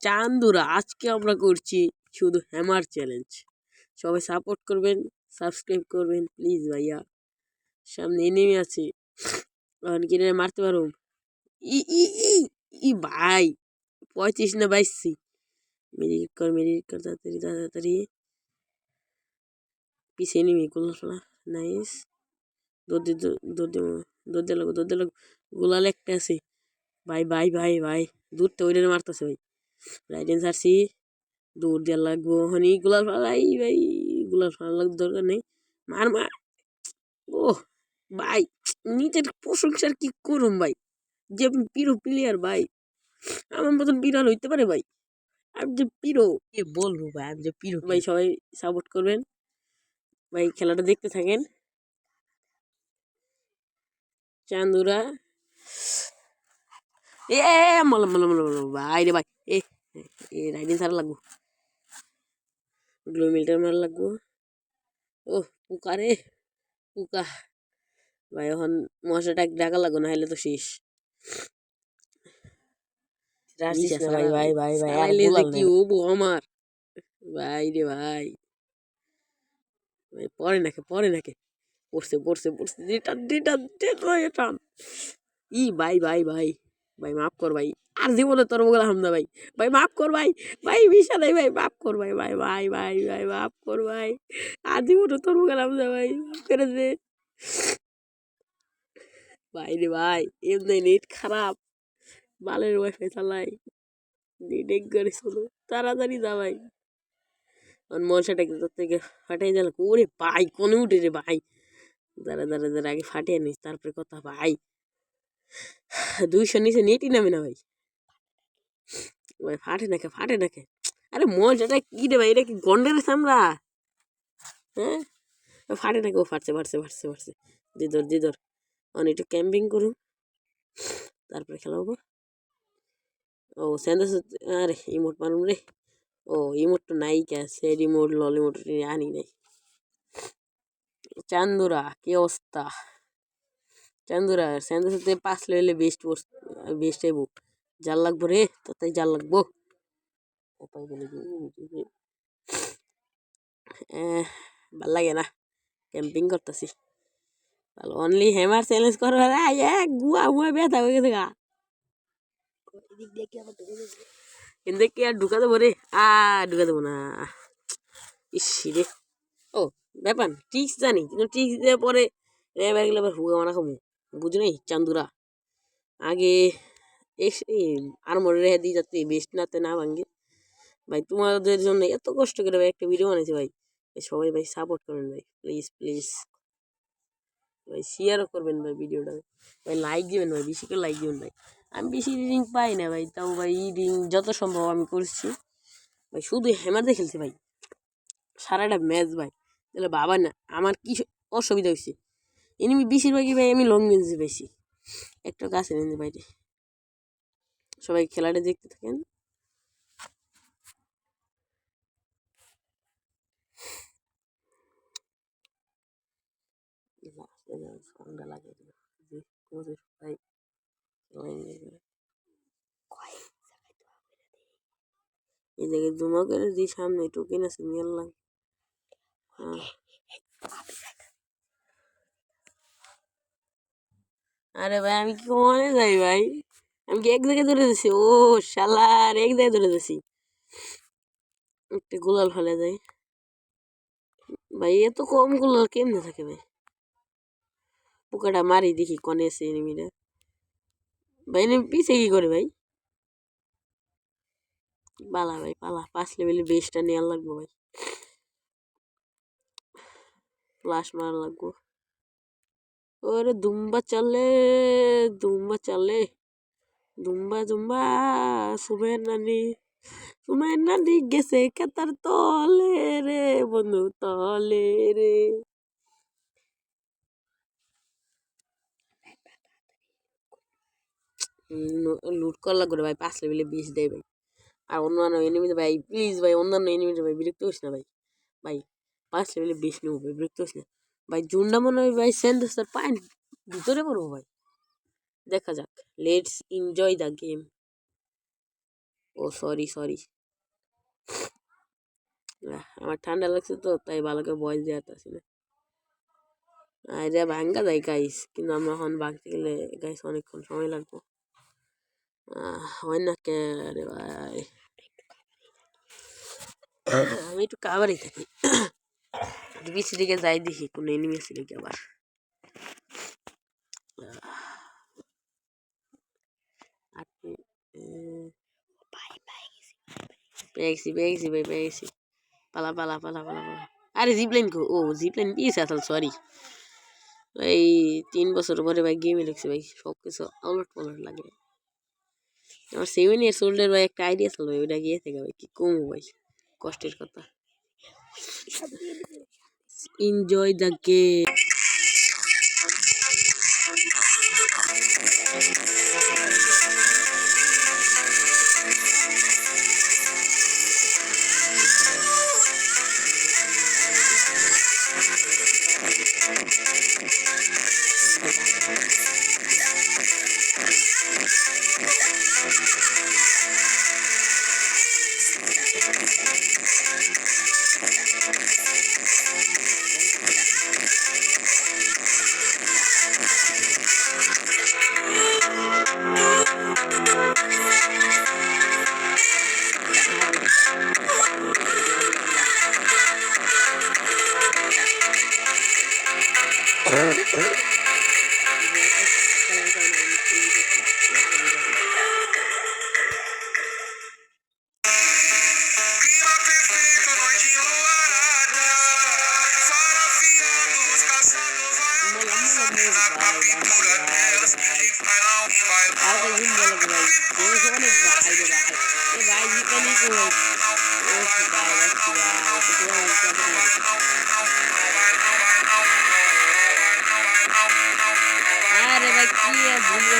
চান্দুরা আজকে আমরা করছি শুধু হ্যামার চ্যালেঞ্জ। সবাই সাপোর্ট করবেন, সাবস্ক্রাইব করবেন প্লিজ ভাইয়া। সামনে এনিমি আছে, কিনে মারতে পারো। ই ই ই ই ভাই 35 না 22। মেডিকেট কর তাড়াতাড়ি তাড়াতাড়ি। পিছে এনিমি গোলা নাইস। দৌড় দে দৌড় দে দৌড় দে লাগো দৌড় দে লাগো। গোলাল একটা আছে ভাই ভাই ভাই ভাই, দূর তো ওইটা মারতেছে ভাই। রাইডেন সারছি, দৌড় দেওয়ার লাগবো হনি। গুলাল ফালাই ভাই, গুলাল ফালার দরকার নেই। মার মার। ও ভাই নিজের প্রশংসার কি করুম ভাই, যে পিরো প্লেয়ার ভাই, আমার মতন পিরো হইতে পারে ভাই? আমি যে পিরো কি বলবো ভাই, আমি যে পিরো ভাই। সবাই সাপোর্ট করবেন ভাই, খেলাটা দেখতে থাকেন। চান্দুরা এ মলম মলম মলম ভাই রে ভাই। এ এ রাইডিং সারা লাগবো, গ্লো মিল্টার মারা লাগবো। ও পুকা রে পুকা ভাই, এখন মশাটা ডাকা লাগো, না হলে তো শেষ। ভাই ভাই ভাই ভাই কি হবো আমার ভাই রে ভাই। পরে নাকে পড়ছে পড়ছে পড়ছে টান। ই ভাই ভাই ভাই ভাই মাফ কর ভাই, আর জীবনে তোর বগলা হামদা ভাই। ভাই মাফ কর ভাই, ভাই বিশা নাই ভাই, মাফ কর ভাই ভাই ভাই ভাই ভাই মাফ কর ভাই, আর জীবনে তোর বগলা হামদা ভাই, মাফ করে দে ভাই রে ভাই। এমনি নেট খারাপ, বালের ওয়াইফাই চালাই, নেট এক করে শোনো, তাড়াতাড়ি যা ভাই। মশাটা তোর থেকে ফাটাই দিল। ওরে ভাই কোনে উঠে রে ভাই, দাঁড়া দাঁড়া দাঁড়া আগে ফাটিয়ে নিস তারপরে কথা ভাই। 200 নিচে নেটই নামে না ভাই, ভাই ফাটে নাকে। আরে মশাটা কি রে ভাই, এটা কি গন্ডের চামড়া? হ্যাঁ ফাটে নাকি, ও ফাটছে। দিদর অনেক একটু ক্যাম্পিং করুন তারপরে খেলা হবো। ও স্যান্দাস, আরে ইমোট মারুম রে। ও ইমোট তো নাই কে আছে, রিমোট লল ইমোট আনি নাই। চান্দুরা কি অবস্থা? চান্দুরা স্যান্দাস 5 লেভেলে বেস্ট আইব। জাল লাগবো রে, তাই জাল লাগবো। ভাল লাগে না, ক্যাম্পিং করতেছি। অনলি হ্যামার চ্যালেঞ্জ করবার গুয়া মুয়া ব্যথা হয়ে গেছে গা। কিন্তু কি আর ঢুকা দেবো রে? ঢুকা দেবো না, ইসি রে। ও ব্যাপার ট্রিক্স জানি, কিন্তু ট্রিক্স দিয়ে পরে এবার গেলে আবার হুগা মানা খাবো, বুঝো নাই চান্দুরা। আগে আরমোরে রেখে দিই যাতে বেস্ট নাতে না ভাঙ্গে ভাই। তোমাদের জন্য এত কষ্ট করে ভাই একটা ভিডিও বানাইছি ভাই, সবাই ভাই সাপোর্ট করবেন ভাই প্লিজ প্লিজ ভাই। শেয়ারও করবেন ভাই ভিডিওটা ভাই, লাইক দিবেন ভাই, বেশি করে লাইক দিবেন ভাই। আমি বেশি রিং পাই না ভাই, তাও ভাই রিং যত সম্ভব আমি করছি ভাই। শুধু হ্যামার দিয়ে খেলছি ভাই সারাটা ম্যাচ ভাই, তাহলে বাবা না আমার কি অসুবিধা হয়েছে। এনিমি বেশিরভাগই ভাই আমি লং রেঞ্জে পাইছি, একটা কাছে রেঞ্জে বাইরে। সবাই খেলাটা দেখতে থাকেন। এই জায়গায় জমা করে দিই, সামনে টোকেন আছে নিয়ে আনলাম। আরে ভাই আমি কি কমানে যাই ভাই, আমি কি এক জায়গায় ধরে দিছি? ও শালার এক জায়গায় ধরে দিছি, একটা গোলাল ফেলে যাই ভাই। এত কম গোলাল কেমনে থাকে ভাই? পোকাটা মারি দেখি কনে আছে এনিমিটা ভাই। এনিমি পিছে কি করে ভাই? পালা ভাই পালা, 5 লেভেলের বেসটা নেওয়ার লাগবো ভাই, ফ্লাশ মারা লাগবো। ওরে দুম্বা চলে দুম্বা দুম্বা। সুমের নানি গেছে কেতার তলে রে বন্ধু তলে রে। লুট করা লাগবে ভাই, 5 লেভেলে বেশ দেয় ভাই। আর অন্যান্য এনিমিতে ভাই প্লিজ ভাই, অন্যান্য এনিমিতে ভাই বিরক্ত হইস না ভাই। ভাই 5 লেভেলে বেশ নেবো ভাই, বিরক্ত হইস না ভাই। জুনটা মনে হয় ভাই সেন্টার পায় ভিতরে পড়বো ভাই, দেখা যাক। Let's enjoy the game. ও সরি সরি, আমার ঠান্ডা লাগছে তো তাই ভালো করে ভয়েস দেওয়া যাচ্ছে না। এটা ভাঙ্গা যায় গাইস, কিন্তু আমরা এখন ভাঙতে গেলে গাইস অনেকক্ষণ সময় লাগবো। হয় না কে রে ভাই, আমি একটু কাবারই থাকি। বিচ দিকে যাই দেখি কোনো এনিমি আছে নাকি আবার। পেয়ে গেছি ভাই, পেয়ে গেছি। পালা পালা পালা পালা পালা। আরে জিপলাইন কো, ও জিপলাইন পিছে আসল, সরি। এই 3 বছর পরে ভাই গেমে ঢুকছে ভাই, সব কিছু আউলট পালট লাগে। আমার 7 years old ভাই একটা আইডিয়া ছিল ভাই, ওইটা গিয়ে থেকে ভাই কি কমু ভাই, কষ্টের কথা। Enjoy the game. আরে ভাই কি ভুল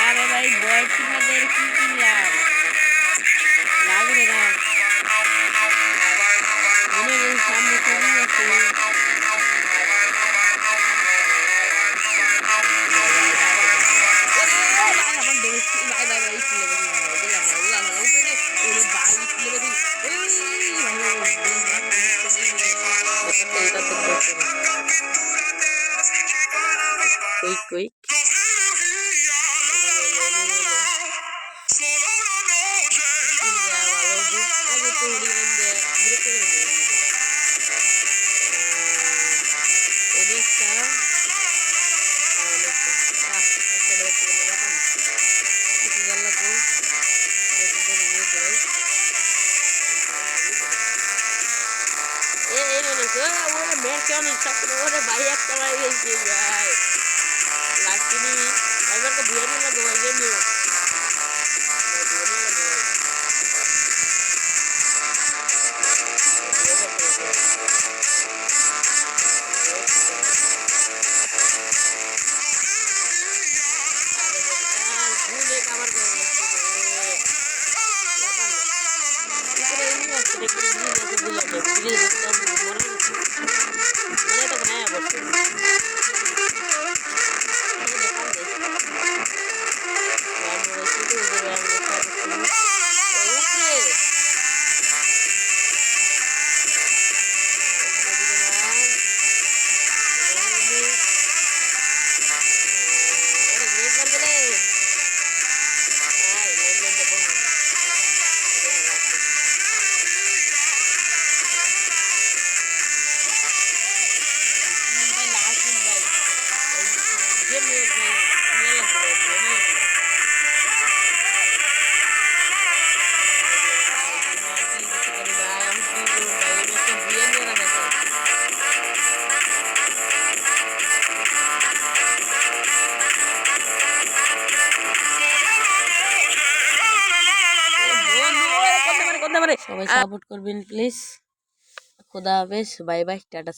আরে ভাই বয় তোমাদের কি কিনলাম লাগবে না, মনে হয় সামনে ছবি আছে। কই ওরে ভাই একটা ভাই গেছি ভাই লাগছিনি এবার তো বিয়ানি লাগো ভাই জেনে সবাই সাপোর্ট করবেন প্লিজ। খোদা হাফেজ, বাই বাই, টাটা।